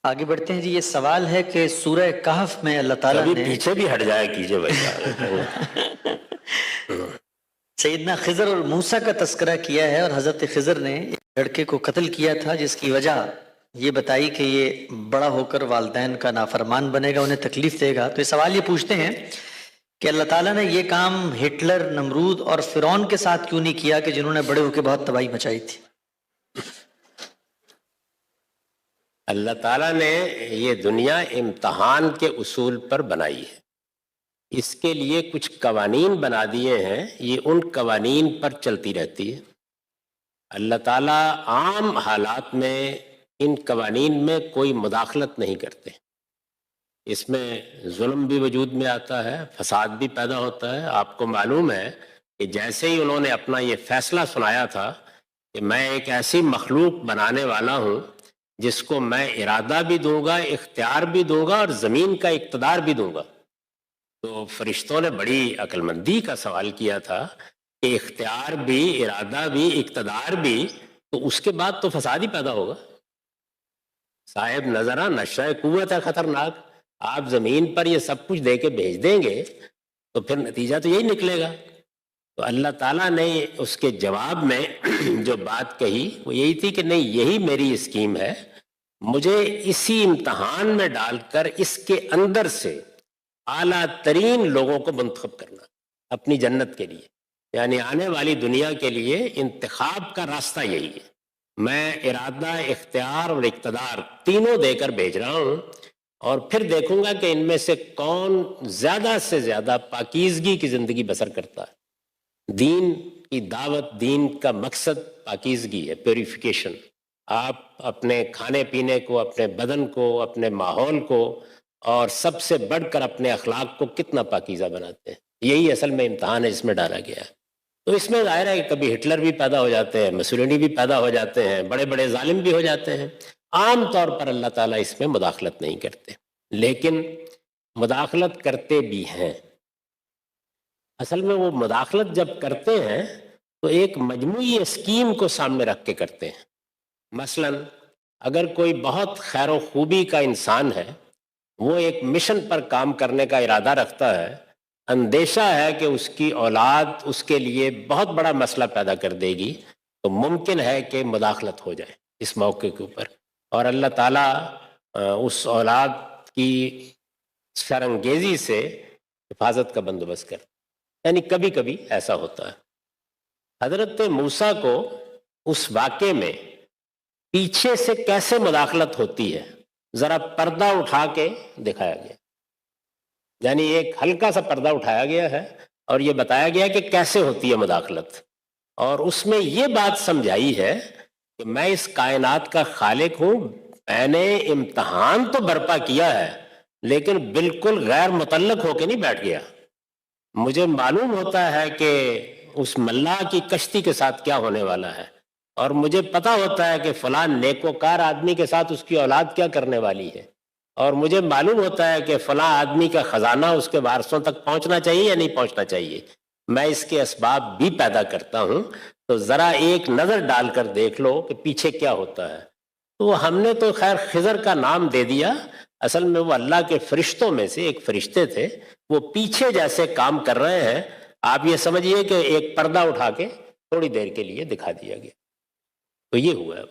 آگے بڑھتے ہیں جی. یہ سوال ہے کہ سورہ کہف میں اللہ تعالیٰ نے پیچھے بھی ہٹ جایا کیجئے بھائی. سیدنا خضر اور موسیٰ کا تذکرہ کیا ہے، اور حضرت خضر نے ایک لڑکے کو قتل کیا تھا جس کی وجہ یہ بتائی کہ یہ بڑا ہو کر والدین کا نافرمان بنے گا، انہیں تکلیف دے گا. تو یہ سوال یہ پوچھتے ہیں کہ اللہ تعالیٰ نے یہ کام ہٹلر، نمرود اور فرعون کے ساتھ کیوں نہیں کیا کہ جنہوں نے بڑے ہو کے بہت تباہی مچائی تھی؟ اللہ تعالیٰ نے یہ دنیا امتحان کے اصول پر بنائی ہے. اس کے لیے کچھ قوانین بنا دیے ہیں، یہ ان قوانین پر چلتی رہتی ہے. اللہ تعالیٰ عام حالات میں ان قوانین میں کوئی مداخلت نہیں کرتے. اس میں ظلم بھی وجود میں آتا ہے، فساد بھی پیدا ہوتا ہے. آپ کو معلوم ہے کہ جیسے ہی انہوں نے اپنا یہ فیصلہ سنایا تھا کہ میں ایک ایسی مخلوق بنانے والا ہوں جس کو میں ارادہ بھی دوں گا، اختیار بھی دوں گا اور زمین کا اقتدار بھی دوں گا، تو فرشتوں نے بڑی عقل مندی کا سوال کیا تھا کہ اختیار بھی، ارادہ بھی، اقتدار بھی، تو اس کے بعد تو فساد ہی پیدا ہوگا. صاحب نظرہ نشہ قوت ہے خطرناک. آپ زمین پر یہ سب کچھ دے کے بھیج دیں گے تو پھر نتیجہ تو یہی نکلے گا. تو اللہ تعالیٰ نے اس کے جواب میں جو بات کہی وہ یہی تھی کہ نہیں، یہی میری اسکیم ہے، مجھے اسی امتحان میں ڈال کر اس کے اندر سے اعلیٰ ترین لوگوں کو منتخب کرنا اپنی جنت کے لیے، یعنی آنے والی دنیا کے لیے انتخاب کا راستہ یہی ہے. میں ارادہ، اختیار اور اقتدار تینوں دے کر بھیج رہا ہوں، اور پھر دیکھوں گا کہ ان میں سے کون زیادہ سے زیادہ پاکیزگی کی زندگی بسر کرتا ہے. دین کی دعوت، دین کا مقصد پاکیزگی ہے، پیوریفیکیشن. آپ اپنے کھانے پینے کو، اپنے بدن کو، اپنے ماحول کو اور سب سے بڑھ کر اپنے اخلاق کو کتنا پاکیزہ بناتے ہیں، یہی اصل میں امتحان ہے اس میں ڈالا گیا ہے. تو اس میں ظاہر ہے کہ کبھی ہٹلر بھی پیدا ہو جاتے ہیں، مسولینی بھی پیدا ہو جاتے ہیں، بڑے بڑے ظالم بھی ہو جاتے ہیں. عام طور پر اللہ تعالیٰ اس میں مداخلت نہیں کرتے، لیکن مداخلت کرتے بھی ہیں. اصل میں وہ مداخلت جب کرتے ہیں تو ایک مجموعی اسکیم کو سامنے رکھ کے کرتے ہیں. مثلا اگر کوئی بہت خیر و خوبی کا انسان ہے، وہ ایک مشن پر کام کرنے کا ارادہ رکھتا ہے، اندیشہ ہے کہ اس کی اولاد اس کے لیے بہت بڑا مسئلہ پیدا کر دے گی، تو ممکن ہے کہ مداخلت ہو جائے اس موقع کے اوپر، اور اللہ تعالیٰ اس اولاد کی شرانگیزی سے حفاظت کا بندوبست کرتا. یعنی کبھی کبھی ایسا ہوتا ہے. حضرت موسیٰ کو اس واقعے میں پیچھے سے کیسے مداخلت ہوتی ہے ذرا پردہ اٹھا کے دکھایا گیا. یعنی ایک ہلکا سا پردہ اٹھایا گیا ہے اور یہ بتایا گیا کہ کیسے ہوتی ہے مداخلت، اور اس میں یہ بات سمجھائی ہے کہ میں اس کائنات کا خالق ہوں، میں نے امتحان تو برپا کیا ہے لیکن بالکل غیر متعلق ہو کے نہیں بیٹھ گیا. مجھے معلوم ہوتا ہے کہ اس ملاح کی کشتی کے ساتھ کیا ہونے والا ہے، اور مجھے پتا ہوتا ہے کہ فلاں نیکوکار آدمی کے ساتھ اس کی اولاد کیا کرنے والی ہے، اور مجھے معلوم ہوتا ہے کہ فلاں آدمی کا خزانہ اس کے وارثوں تک پہنچنا چاہیے یا نہیں پہنچنا چاہیے. میں اس کے اسباب بھی پیدا کرتا ہوں، تو ذرا ایک نظر ڈال کر دیکھ لو کہ پیچھے کیا ہوتا ہے. تو ہم نے تو خیر خضر کا نام دے دیا، اصل میں وہ اللہ کے فرشتوں میں سے ایک فرشتے تھے، وہ پیچھے جیسے کام کر رہے ہیں. آپ یہ سمجھیے کہ ایک پردہ اٹھا کے تھوڑی دیر کے لیے دکھا دیا گیا. تو یہ ہوا ہے.